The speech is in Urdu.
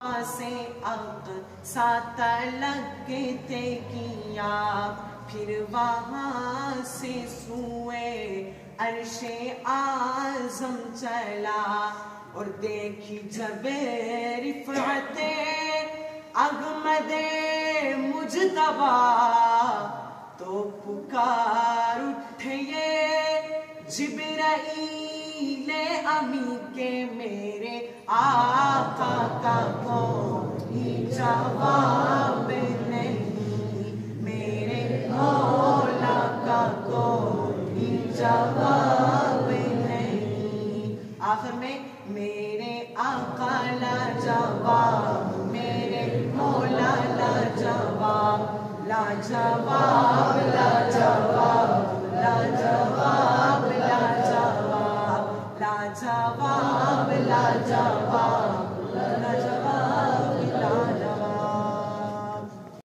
سے اقصی تلک طے کیا، پھر وہاں سے سوئے عرش اعظم چلا، اور دیکھی جب رفعت احمد مجتبی، تو پکار اٹھے یہ جبرائیل امی کے میرے آقا کا کوئی جواب نہیں، میرے مولا کا کوئی جواب نہیں۔ آخر میں میرے آقا لاجواب، میرے مولا لاجواب، لاجواب